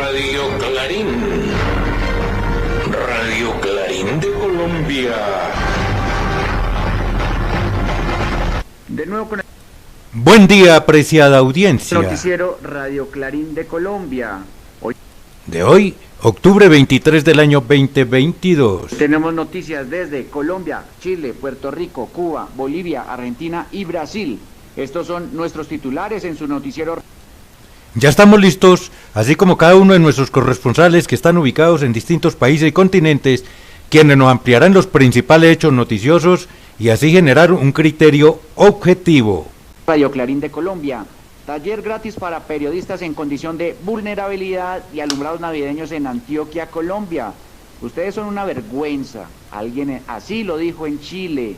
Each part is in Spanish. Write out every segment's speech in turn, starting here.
Radio Clarín. Radio Clarín de Colombia. De nuevo con el Buen día, apreciada audiencia. noticiero Radio Clarín de Colombia. Hoy, octubre 23 del año 2022. Tenemos noticias desde Colombia, Chile, Puerto Rico, Cuba, Bolivia, Argentina y Brasil. Estos son nuestros titulares en su noticiero. Ya estamos listos, así como cada uno de nuestros corresponsales que están ubicados en distintos países y continentes, quienes nos ampliarán los principales hechos noticiosos y así generar un criterio objetivo. Radio Clarín de Colombia. Taller gratis para periodistas en condición de vulnerabilidad y alumbrados navideños en Antioquia, Colombia. Ustedes son una vergüenza. Alguien así lo dijo en Chile.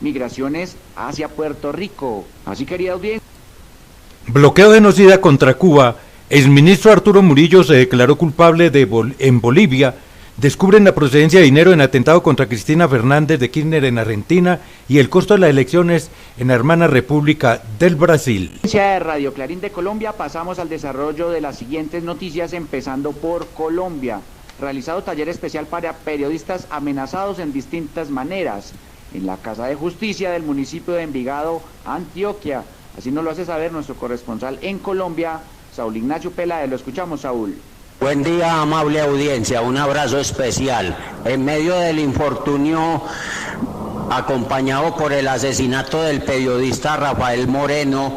Migraciones hacia Puerto Rico. Así, querida audiencia. Bloqueo genocida contra Cuba. Exministro Arturo Murillo se declaró culpable en Bolivia. Descubren la procedencia de dinero en atentado contra Cristina Fernández de Kirchner en Argentina y el costo de las elecciones en la hermana República del Brasil. De Radio Clarín de Colombia pasamos al desarrollo de las siguientes noticias, empezando por Colombia. Realizado taller especial para periodistas amenazados en distintas maneras en la Casa de Justicia del municipio de Envigado, Antioquia. Así nos lo hace saber nuestro corresponsal en Colombia, Saúl Ignacio Peláez. Lo escuchamos, Saúl. Buen día, amable audiencia, un abrazo especial. En medio del infortunio acompañado por el asesinato del periodista Rafael Moreno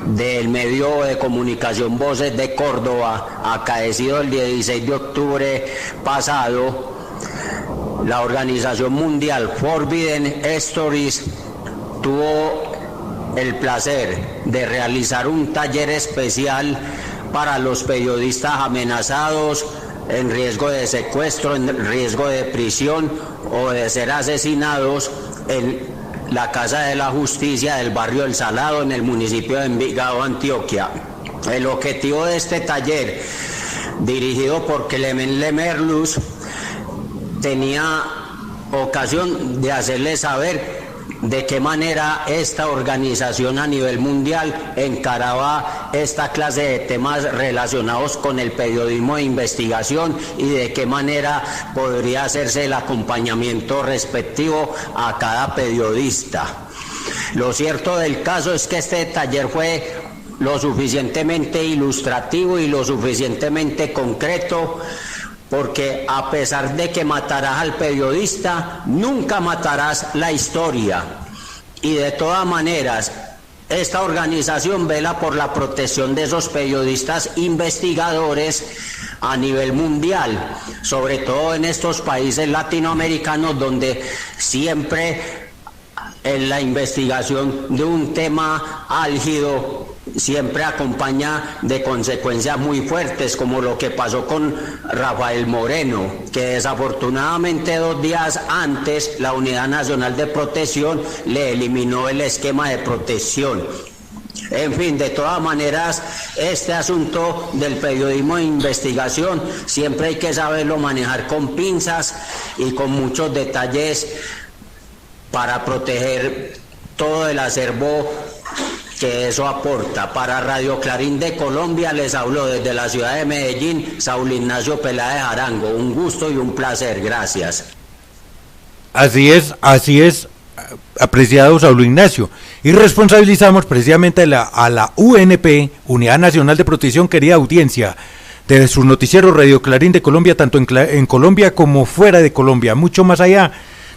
del medio de comunicación Voces de Córdoba, acaecido el 16 de octubre pasado, la organización mundial Forbidden Stories tuvo el placer de realizar un taller especial para los periodistas amenazados, en riesgo de secuestro, en riesgo de prisión o de ser asesinados en la Casa de la Justicia del barrio El Salado, en el municipio de Envigado, Antioquia. El objetivo de este taller, dirigido por Clement Lemerlus, tenía ocasión de hacerles saber de qué manera esta organización a nivel mundial encaraba esta clase de temas relacionados con el periodismo de investigación y de qué manera podría hacerse el acompañamiento respectivo a cada periodista. Lo cierto del caso es que este taller fue lo suficientemente ilustrativo y lo suficientemente concreto, porque a pesar de que matarás al periodista, nunca matarás la historia. Y de todas maneras, esta organización vela por la protección de esos periodistas investigadores a nivel mundial, sobre todo en estos países latinoamericanos donde siempre en la investigación de un tema álgido siempre acompaña de consecuencias muy fuertes, como lo que pasó con Rafael Moreno, que desafortunadamente 2 días antes la Unidad Nacional de Protección le eliminó el esquema de protección. En fin, de todas maneras, este asunto del periodismo de investigación siempre hay que saberlo manejar con pinzas y con muchos detalles para proteger todo el acervo que eso aporta. Para Radio Clarín de Colombia les hablo desde la ciudad de Medellín, Saúl Ignacio Peláez Arango. Un gusto y un placer, gracias. Así es, apreciado Saúl Ignacio. Y responsabilizamos precisamente a la UNP, Unidad Nacional de Protección, querida audiencia, de sus noticieros Radio Clarín de Colombia, tanto en Colombia como fuera de Colombia, mucho más allá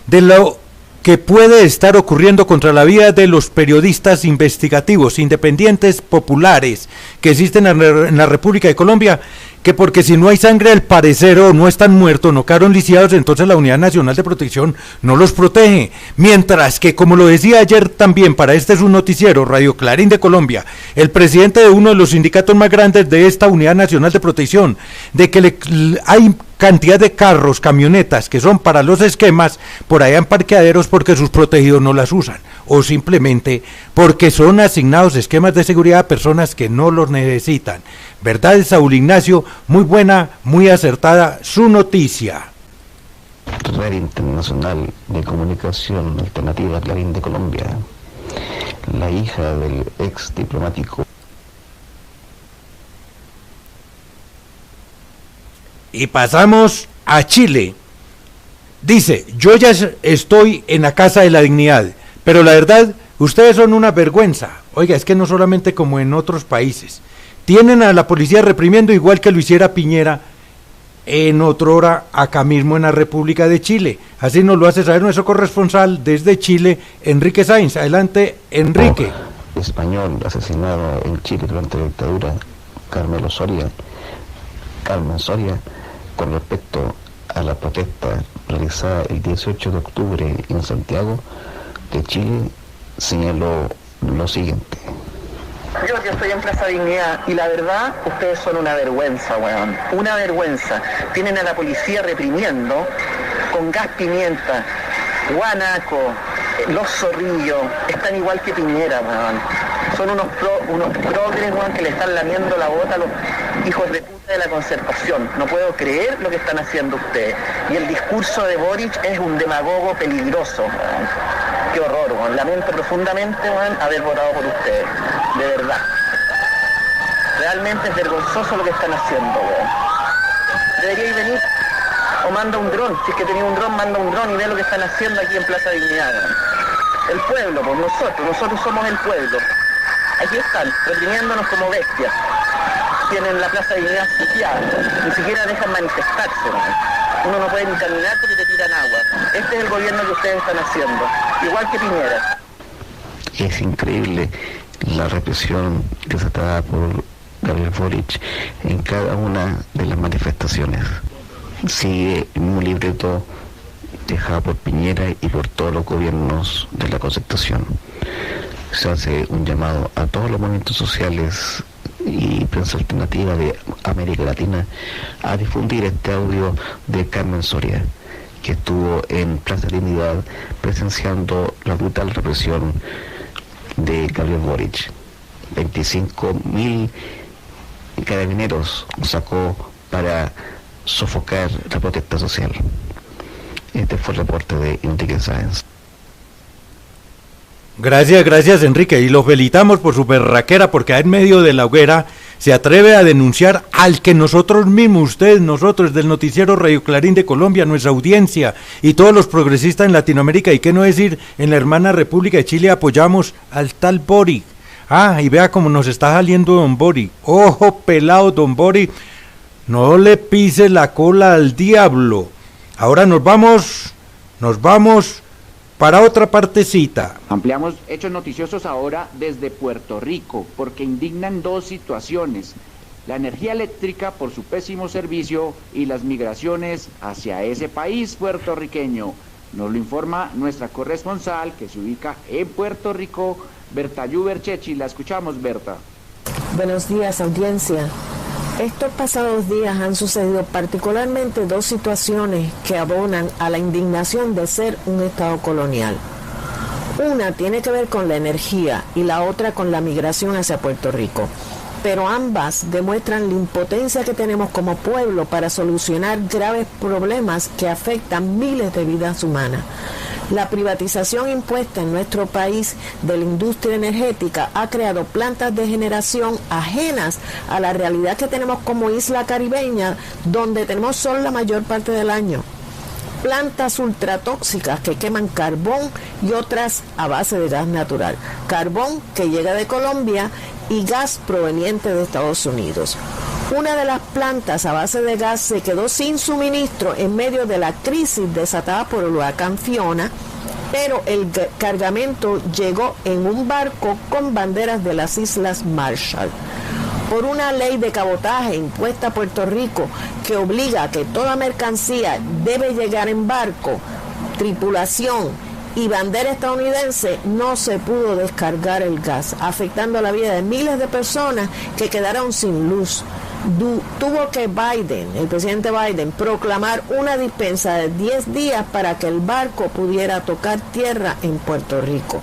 de lo que puede estar ocurriendo contra la vida de los periodistas investigativos, independientes, populares, que existen en la República de Colombia, que porque si no hay sangre al parecer o no están muertos, no quedaron lisiados, entonces la Unidad Nacional de Protección no los protege. Mientras que, como lo decía ayer también para este es un noticiero, Radio Clarín de Colombia, el presidente de uno de los sindicatos más grandes de esta Unidad Nacional de Protección, de que hay cantidad de carros, camionetas que son para los esquemas por allá en parqueaderos porque sus protegidos no las usan, o simplemente porque son asignados esquemas de seguridad a personas que no los necesitan. ¿Verdad, Saúl Ignacio? Muy buena, muy acertada su noticia. Red Internacional de Comunicación Alternativa Clarín de Colombia, la hija del ex diplomático Y pasamos a Chile. Dice, yo ya estoy en la Casa de la Dignidad, pero la verdad, ustedes son una vergüenza. Oiga, es que no solamente como en otros países. Tienen a la policía reprimiendo igual que lo hiciera Piñera en otrora acá mismo en la República de Chile. Así nos lo hace saber nuestro corresponsal desde Chile, Enrique Sainz. Adelante, Enrique. Español asesinado en Chile durante la dictadura, Carmen Soria, con respecto a la protesta realizada el 18 de octubre en Santiago de Chile, señaló lo siguiente. Yo estoy en Plaza Dignidad y la verdad, ustedes son una vergüenza, weón. Una vergüenza. Tienen a la policía reprimiendo con gas pimienta, guanaco, los zorrillos. Están igual que Piñera, weón. Son unos progres, weón, que le están lamiendo la bota a los hijos de puta de la concertación. No puedo creer lo que están haciendo ustedes. Y el discurso de Boric es un demagogo peligroso, weón. Qué horror, weón. Lamento profundamente, weón, haber votado por ustedes. De verdad. Realmente es vergonzoso lo que están haciendo, weón. Deberíais venir o manda un dron. Si es que tenía un dron, manda un dron y ve lo que están haciendo aquí en Plaza Dignidad, weón. El pueblo, por nosotros somos el pueblo. Aquí están, reprimiéndonos como bestias. Tienen la Plaza Dignidad sitiada. Ni siquiera dejan manifestarse, weón. Uno no puede ni caminar porque te tiran agua. Este es el gobierno que ustedes están haciendo. Igual que Piñera. Es increíble la represión desatada por Gabriel Boric en cada una de las manifestaciones. Sigue un libreto dejado por Piñera y por todos los gobiernos de la concertación. Se hace un llamado a todos los movimientos sociales y prensa alternativa de América Latina a difundir este audio de Carmen Soria, que estuvo en Plaza Dignidad presenciando la brutal represión de Gabriel Boric. 25.000 carabineros sacó para sofocar la protesta social. Este fue el reporte de Enrique Sáenz. Gracias Enrique, y lo felicitamos por su berraquera, porque en medio de la hoguera se atreve a denunciar al que nosotros mismos, nosotros del noticiero Radio Clarín de Colombia, nuestra audiencia y todos los progresistas en Latinoamérica, y qué no decir, en la hermana República de Chile apoyamos al tal Boric. Y vea cómo nos está saliendo don Boric. Ojo pelado don Boric, no le pise la cola al diablo. Ahora nos vamos para otra partecita. Ampliamos hechos noticiosos ahora desde Puerto Rico, porque indignan dos situaciones: la energía eléctrica por su pésimo servicio y las migraciones hacia ese país puertorriqueño. Nos lo informa nuestra corresponsal que se ubica en Puerto Rico, Berta Yuberchechi. La escuchamos, Berta. Buenos días, audiencia. Estos pasados días han sucedido particularmente dos situaciones que abonan a la indignación de ser un Estado colonial. Una tiene que ver con la energía y la otra con la migración hacia Puerto Rico. Pero ambas demuestran la impotencia que tenemos como pueblo para solucionar graves problemas que afectan miles de vidas humanas. La privatización impuesta en nuestro país de la industria energética ha creado plantas de generación ajenas a la realidad que tenemos como isla caribeña, donde tenemos sol la mayor parte del año. Plantas ultratóxicas que queman carbón y otras a base de gas natural. Carbón que llega de Colombia y gas proveniente de Estados Unidos. Una de las plantas a base de gas se quedó sin suministro en medio de la crisis desatada por el huracán Fiona, pero el cargamento llegó en un barco con banderas de las Islas Marshall. Por una ley de cabotaje impuesta a Puerto Rico que obliga a que toda mercancía debe llegar en barco, tripulación y bandera estadounidense, no se pudo descargar el gas, afectando la vida de miles de personas que quedaron sin luz. Tuvo que el presidente Biden, proclamar una dispensa de 10 días para que el barco pudiera tocar tierra en Puerto Rico.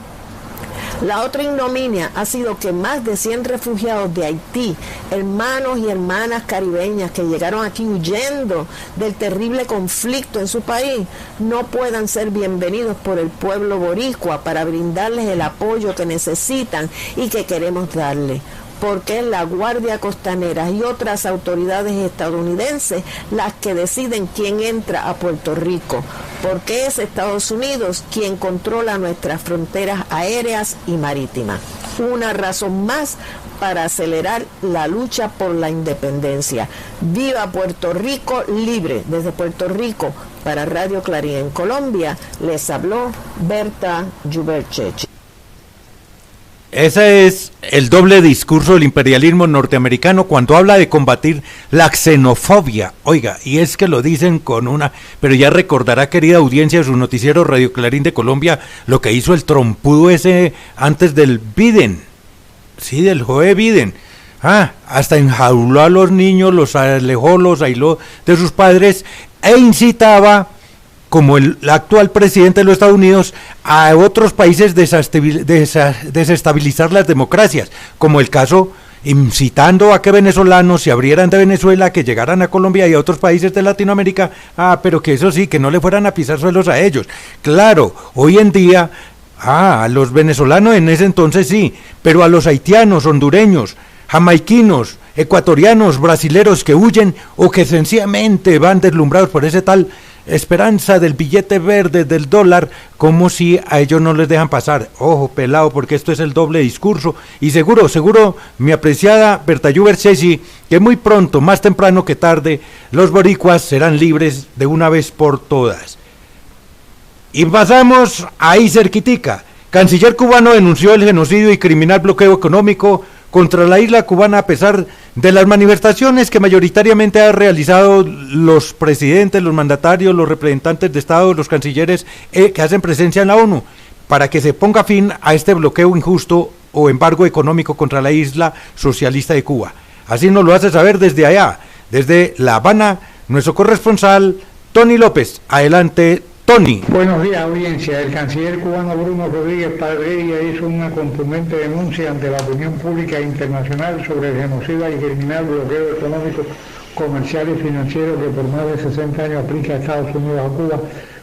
La otra ignominia ha sido que más de 100 refugiados de Haití, hermanos y hermanas caribeñas que llegaron aquí huyendo del terrible conflicto en su país, no puedan ser bienvenidos por el pueblo boricua para brindarles el apoyo que necesitan y que queremos darles. porque es la Guardia Costanera y otras autoridades estadounidenses las que deciden quién entra a Puerto Rico, porque es Estados Unidos quien controla nuestras fronteras aéreas y marítimas. Una razón más para acelerar la lucha por la independencia. ¡Viva Puerto Rico libre! Desde Puerto Rico, para Radio Clarín en Colombia, les habló Berta Yuberchech. Ese es el doble discurso del imperialismo norteamericano cuando habla de combatir la xenofobia. Oiga, y es que lo dicen con una... Pero ya recordará, querida audiencia, de su noticiero Radio Clarín de Colombia, lo que hizo el trompudo ese antes del Biden. Sí, del Joe Biden. Hasta enjauló a los niños, los alejó, los aisló de sus padres e incitaba, como el actual presidente de los Estados Unidos, a otros países desestabilizar las democracias, como el caso, incitando a que venezolanos se abrieran de Venezuela, que llegaran a Colombia y a otros países de Latinoamérica, pero que eso sí, que no le fueran a pisar suelos a ellos. Claro, hoy en día, a los venezolanos en ese entonces sí, pero a los haitianos, hondureños, jamaiquinos, ecuatorianos, brasileros que huyen o que sencillamente van deslumbrados por ese tal esperanza del billete verde, del dólar, como si a ellos no les dejan pasar. Ojo, pelado, porque esto es el doble discurso. Y seguro, mi apreciada Berta Yuberchech, que muy pronto, más temprano que tarde, los boricuas serán libres de una vez por todas. Y pasamos ahí cerquitica. Canciller cubano denunció el genocidio y criminal bloqueo económico contra la isla cubana a pesar de las manifestaciones que mayoritariamente han realizado los presidentes, los mandatarios, los representantes de Estado, los cancilleres que hacen presencia en la ONU, para que se ponga fin a este bloqueo injusto o embargo económico contra la isla socialista de Cuba. Así nos lo hace saber desde allá, desde La Habana, nuestro corresponsal Tony López. Adelante, Tony. Buenos días, audiencia. El canciller cubano Bruno Rodríguez Padrilla hizo una contundente denuncia ante la opinión pública internacional sobre el genocida y criminal bloqueo económico, comercial y financiero que por más de 60 años aplica a Estados Unidos a Cuba,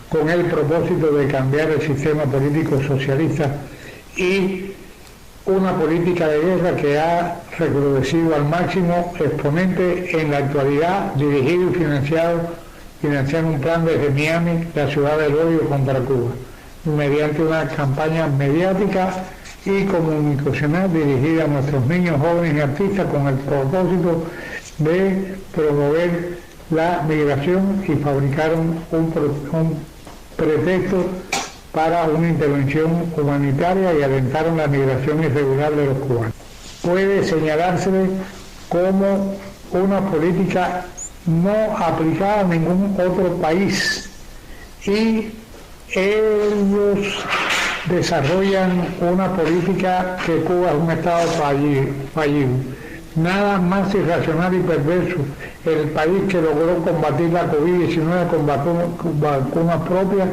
con el propósito de cambiar el sistema político socialista y una política de guerra que ha recrudecido al máximo exponente en la actualidad, dirigido y financiando un plan desde Miami, la ciudad del odio contra Cuba, mediante una campaña mediática y comunicacional dirigida a nuestros niños, jóvenes y artistas con el propósito de promover la migración, y fabricaron un pretexto para una intervención humanitaria y alentaron la migración irregular de los cubanos. Puede señalarse como una política no aplicada a ningún otro país, y ellos desarrollan una política que Cuba es un estado fallido. Nada más irracional y perverso. El país que logró combatir la COVID-19 con vacunas propias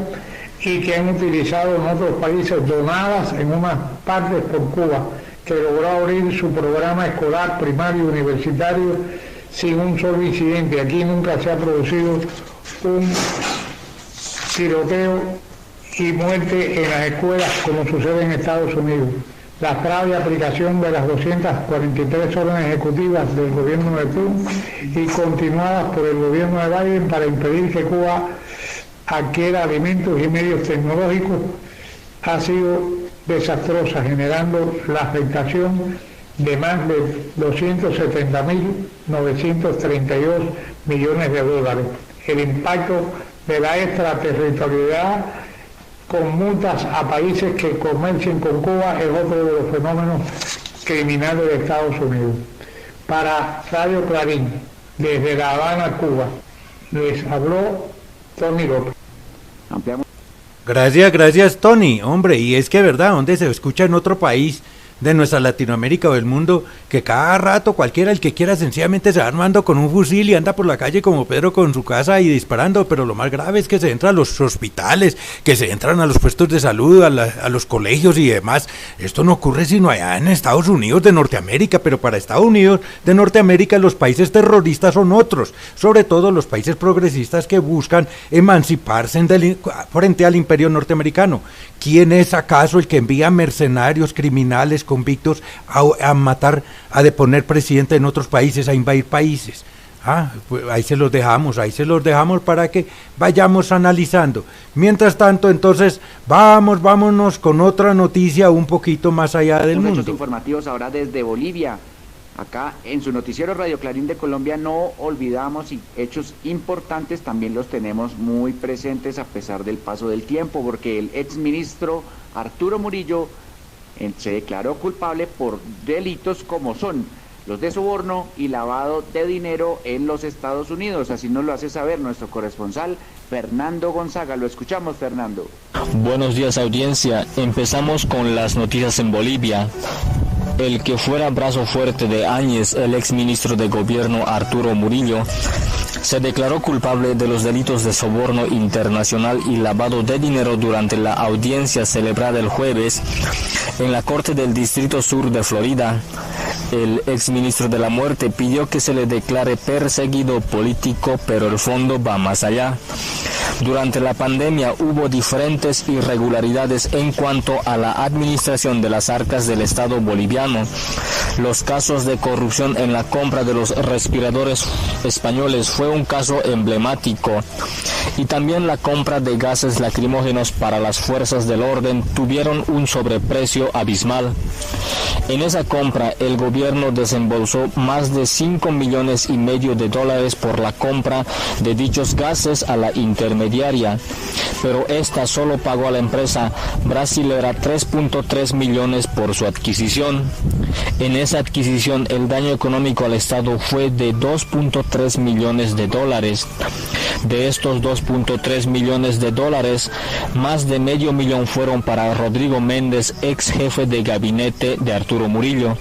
y que han utilizado en otros países, donadas en unas partes por Cuba, que logró abrir su programa escolar primario y universitario sin un solo incidente. Aquí nunca se ha producido un tiroteo y muerte en las escuelas como sucede en Estados Unidos. La grave aplicación de las 243 órdenes ejecutivas del gobierno de Trump y continuadas por el gobierno de Biden para impedir que Cuba adquiera alimentos y medios tecnológicos ha sido desastrosa, generando la afectación de más de 270.932 millones de dólares. El impacto de la extraterritorialidad con multas a países que comercien con Cuba es otro de los fenómenos criminales de Estados Unidos. Para Radio Clarín, desde La Habana, Cuba, les habló Tony López. Gracias Tony, hombre, y es que verdad, donde se escucha en otro país de nuestra Latinoamérica o del mundo, que cada rato cualquiera, el que quiera, sencillamente se va armando con un fusil y anda por la calle como Pedro con su casa y disparando, pero lo más grave es que se entra a los hospitales, que se entran a los puestos de salud, a los colegios y demás. Esto no ocurre sino allá en Estados Unidos de Norteamérica, pero para Estados Unidos de Norteamérica los países terroristas son otros, sobre todo los países progresistas que buscan emanciparse frente al imperio norteamericano. ¿Quién es acaso el que envía mercenarios criminales convictos a matar, a deponer presidente en otros países, a invadir países. Pues ahí se los dejamos para que vayamos analizando. Mientras tanto, entonces, vámonos con otra noticia un poquito más allá del mundo. Hechos informativos ahora desde Bolivia. Acá en su noticiero Radio Clarín de Colombia no olvidamos y hechos importantes también los tenemos muy presentes a pesar del paso del tiempo, porque el exministro Arturo Murillo se declaró culpable por delitos como son los de soborno y lavado de dinero en los Estados Unidos. Así nos lo hace saber nuestro corresponsal Fernando Gonzaga. Lo escuchamos, Fernando. Buenos días, audiencia. Empezamos con las noticias en Bolivia. El que fuera brazo fuerte de Áñez, el exministro de gobierno Arturo Murillo, se declaró culpable de los delitos de soborno internacional y lavado de dinero durante la audiencia celebrada el jueves en la Corte del Distrito Sur de Florida. El exministro de la Muerte pidió que se le declare perseguido político, pero el fondo va más allá. Durante la pandemia hubo diferentes irregularidades en cuanto a la administración de las arcas del Estado boliviano. Los casos de corrupción en la compra de los respiradores españoles fue un caso emblemático, y también la compra de gases lacrimógenos para las fuerzas del orden tuvieron un sobreprecio abismal. En esa compra, el gobierno desembolsó más de $5,5 millones por la compra de dichos gases a la intermediaria, pero esta solo pagó a la empresa brasilera 3.3 millones por su adquisición. En esa adquisición, el daño económico al Estado fue de $2.3 millones. De estos $2.3 millones, más de $500,000 fueron para Rodrigo Méndez, ex jefe de gabinete de Arturo Murillo.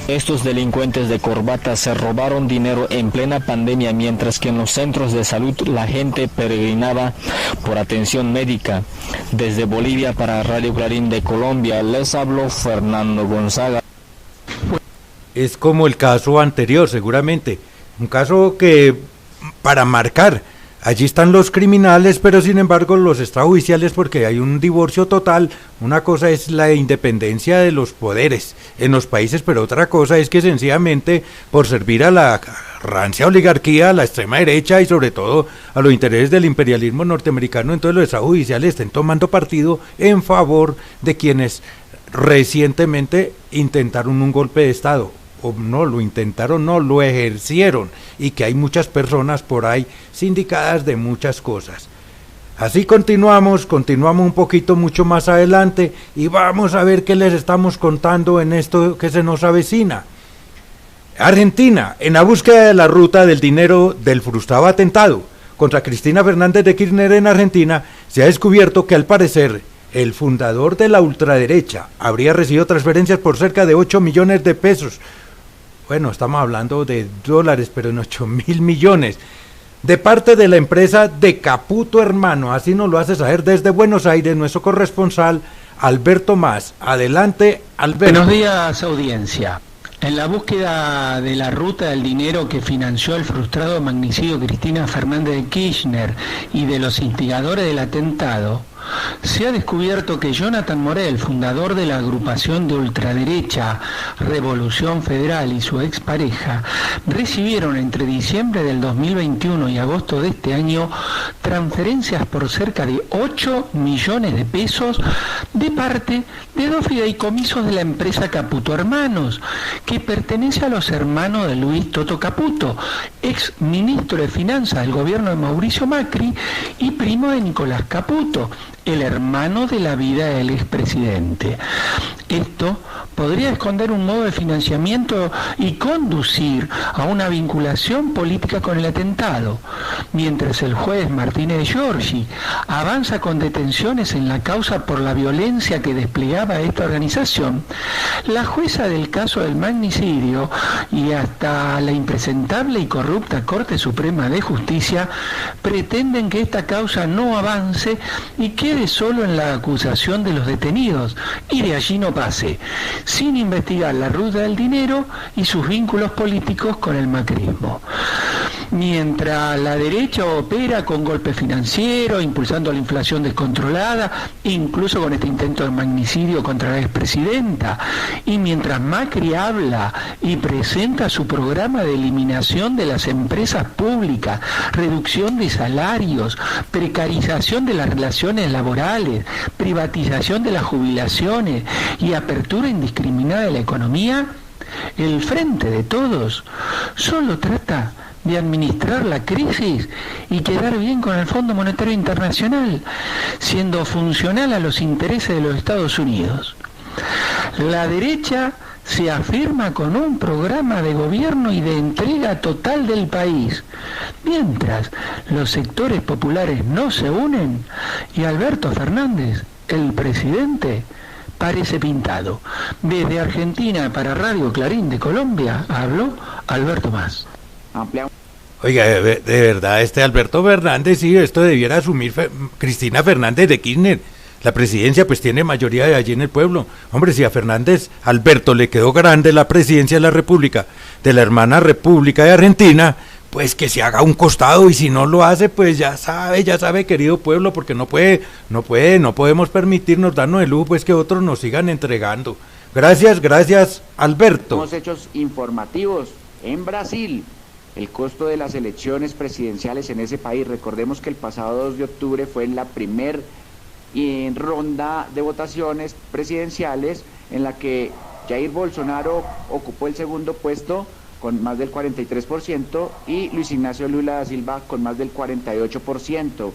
Estos delincuentes de corbata se robaron dinero en plena pandemia, mientras que en los centros de salud la gente peregrinaba por atención médica. Desde Bolivia para Radio Clarín de Colombia les habló Fernando Gonzaga. Es como el caso anterior, seguramente, un caso que para marcar, allí están los criminales, pero sin embargo los extrajudiciales, porque hay un divorcio total. Una cosa es la independencia de los poderes en los países, pero otra cosa es que sencillamente por servir a la rancia oligarquía, a la extrema derecha y sobre todo a los intereses del imperialismo norteamericano, entonces los extrajudiciales estén tomando partido en favor de quienes recientemente intentaron un golpe de Estado. O no lo intentaron, no lo ejercieron, y que hay muchas personas por ahí sindicadas de muchas cosas. Así continuamos un poquito mucho más adelante y vamos a ver qué les estamos contando en esto que se nos avecina. Argentina, en la búsqueda de la ruta del dinero del frustrado atentado contra Cristina Fernández de Kirchner en Argentina, se ha descubierto que al parecer el fundador de la ultraderecha habría recibido transferencias por cerca de 8 millones de pesos. Bueno, estamos hablando de dólares, pero en 8.000 millones, de parte de la empresa de Caputo Hermano. Así nos lo hace saber desde Buenos Aires nuestro corresponsal Alberto Más. Adelante, Alberto. Buenos días, audiencia. En la búsqueda de la ruta del dinero que financió el frustrado magnicidio Cristina Fernández de Kirchner y de los instigadores del atentado, se ha descubierto que Jonathan Morel, fundador de la agrupación de ultraderecha Revolución Federal, y su expareja recibieron entre diciembre del 2021 y agosto de este año transferencias por cerca de 8 millones de pesos de parte de dos fideicomisos de la empresa Caputo Hermanos, que pertenece a los hermanos de Luis Toto Caputo, ex ministro de Finanzas del gobierno de Mauricio Macri y primo de Nicolás Caputo, el hermano de la vida del expresidente. Esto podría esconder un modo de financiamiento y conducir a una vinculación política con el atentado. Mientras el juez Martínez Giorgi avanza con detenciones en la causa por la violencia que desplegaba esta organización, la jueza del caso del magnicidio y hasta la impresentable y corrupta Corte Suprema de Justicia pretenden que esta causa no avance y quede solo en la acusación de los detenidos y de allí no pase, sin investigar la ruta del dinero y sus vínculos políticos con el macrismo. Mientras la derecha opera con golpes financieros, impulsando la inflación descontrolada, incluso con este intento de magnicidio contra la expresidenta, y mientras Macri habla y presenta su programa de eliminación de las empresas públicas, reducción de salarios, precarización de las relaciones laborales, privatización de las jubilaciones y apertura indiscriminada de la economía, el Frente de Todos solo trata de administrar la crisis y quedar bien con el Fondo Monetario Internacional, siendo funcional a los intereses de los Estados Unidos. La derecha se afirma con un programa de gobierno y de entrega total del país, mientras los sectores populares no se unen y Alberto Fernández, el presidente, parece pintado. Desde Argentina para Radio Clarín de Colombia habló Alberto Mas. Oiga, de verdad, Alberto Fernández, sí, esto debiera asumir Cristina Fernández de Kirchner. La presidencia pues tiene mayoría de allí en el pueblo. Hombre, si a Fernández Alberto le quedó grande la presidencia de la República, de la hermana República de Argentina, pues que se haga un costado, y si no lo hace, pues ya sabe, querido pueblo, porque no podemos permitirnos darnos el lujo pues que otros nos sigan entregando. Gracias, Alberto. Unos hechos informativos en Brasil. El costo de las elecciones presidenciales en ese país, recordemos que el pasado 2 de octubre fue la primer ronda de votaciones presidenciales en la que Jair Bolsonaro ocupó el segundo puesto con más del 43% y Luis Ignacio Lula da Silva con más del 48%.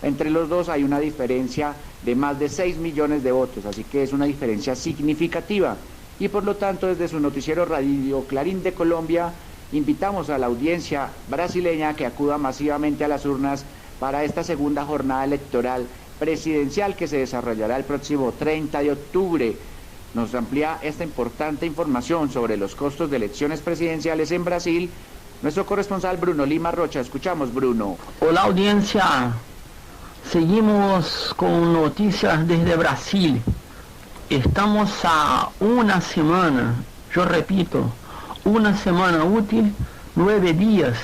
Entre los dos hay una diferencia de más de 6 millones de votos, así que es una diferencia significativa. Y por lo tanto, desde su noticiero Radio Clarín de Colombia, invitamos a la audiencia brasileña que acuda masivamente a las urnas para esta segunda jornada electoral presidencial que se desarrollará el próximo 30 de octubre. Nos amplía esta importante información sobre los costos de elecciones presidenciales en Brasil nuestro corresponsal Bruno Lima Rocha. Escuchamos, Bruno. Hola, audiencia. Seguimos con noticias desde Brasil. Estamos a una semana, yo repito, una semana útil, 9 días,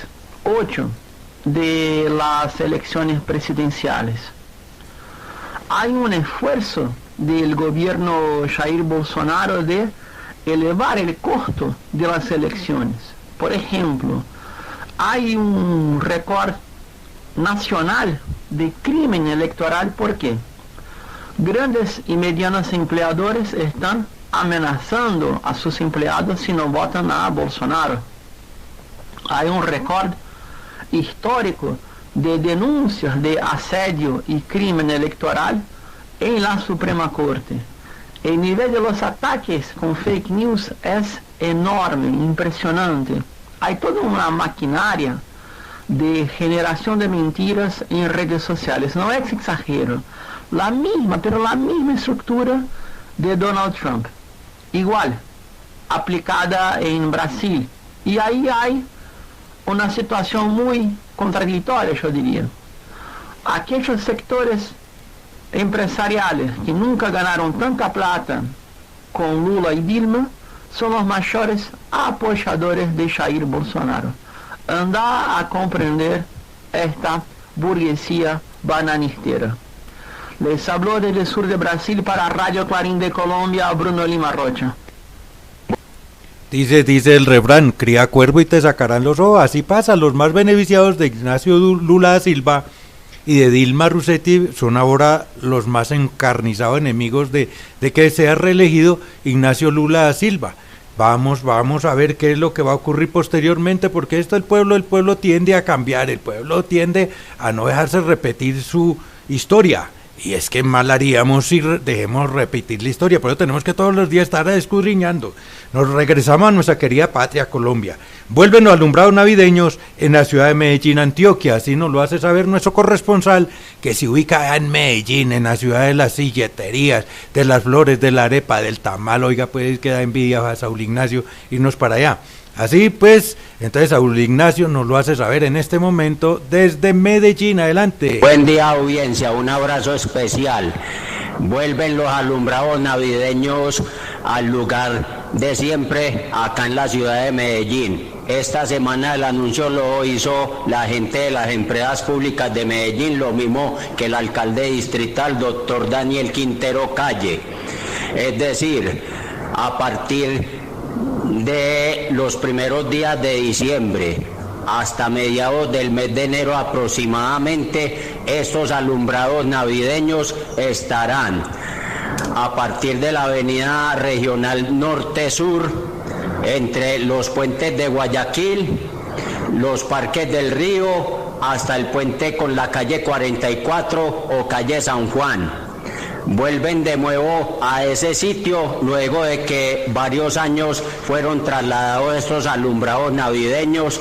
8 de las elecciones presidenciales. Hay un esfuerzo del gobierno Jair Bolsonaro de elevar el costo de las elecciones. Por ejemplo, hay un récord nacional de crimen electoral porque grandes y medianos empleadores están amenazando a sus empleados si no votan a Bolsonaro. Hay un récord histórico de denuncias de asedio y crimen electoral en la Suprema Corte. El nivel de los ataques con fake news es enorme, impresionante. Hay toda una maquinaria de generación de mentiras en redes sociales. No es exagero. La misma estructura de Donald Trump. Igual, aplicada en Brasil. Y ahí hay una situación muy contradictoria, yo diría. Aquellos sectores empresariales que nunca ganaron tanta plata con Lula y Dilma son los mayores apoyadores de Jair Bolsonaro. Anda a comprender esta burguesía bananistera. Les habló desde el sur de Brasil para Radio Clarín de Colombia, Bruno Lima Rocha. Dice el refrán, cría cuervo y te sacarán los ojos. Así pasa, los más beneficiados de Ignacio Lula da Silva y de Dilma Rousseff son ahora los más encarnizados enemigos de que sea reelegido Ignacio Lula da Silva. Vamos a ver qué es lo que va a ocurrir posteriormente, porque esto el pueblo tiende a cambiar, el pueblo tiende a no dejarse repetir su historia. Y es que mal haríamos si dejemos repetir la historia, por eso tenemos que todos los días estar escudriñando. Nos regresamos a nuestra querida patria Colombia. Vuelven los alumbrados navideños en la ciudad de Medellín, Antioquia, así nos lo hace saber nuestro corresponsal, que se ubica en Medellín, en la ciudad de las silleterías, de las flores, de la arepa, del tamal. Oiga, pues que da envidia a Saúl Ignacio irnos para allá. Así pues, entonces Saúl Ignacio nos lo hace saber en este momento desde Medellín. Adelante. Buen día, audiencia, un abrazo especial. Vuelven los alumbrados navideños al lugar de siempre acá en la ciudad de Medellín, Esta semana el anuncio lo hizo la gente de las empresas públicas de Medellín, lo mismo que el alcalde distrital, doctor Daniel Quintero Calle. Es decir, a partir de los primeros días de diciembre hasta mediados del mes de enero aproximadamente, estos alumbrados navideños estarán a partir de la avenida regional norte-sur, entre los puentes de Guayaquil, los parques del río, hasta el puente con la calle 44 o calle San Juan. Vuelven de nuevo a ese sitio luego de que varios años fueron trasladados estos alumbrados navideños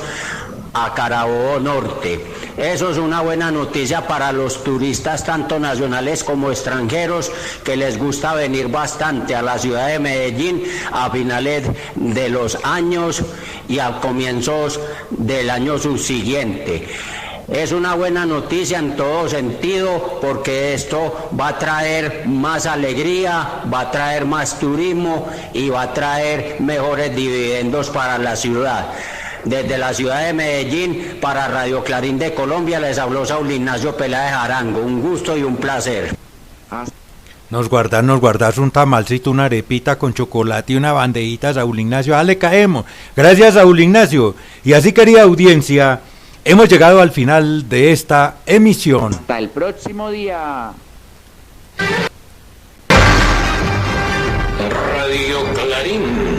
a Carabobo Norte. Eso es una buena noticia para los turistas, tanto nacionales como extranjeros, que les gusta venir bastante a la ciudad de Medellín a finales de los años y a comienzos del año subsiguiente. Es una buena noticia en todo sentido, porque esto va a traer más alegría, va a traer más turismo y va a traer mejores dividendos para la ciudad. Desde la ciudad de Medellín, para Radio Clarín de Colombia, les habló Saúl Ignacio Peláez Arango. Un gusto y un placer. Nos guardas un tamalcito, una arepita con chocolate y una bandejita, Saúl Ignacio. ¡Ah, le caemos! Gracias, Saúl Ignacio. Y así, querida audiencia, hemos llegado al final de esta emisión. Hasta el próximo día. Radio Clarín.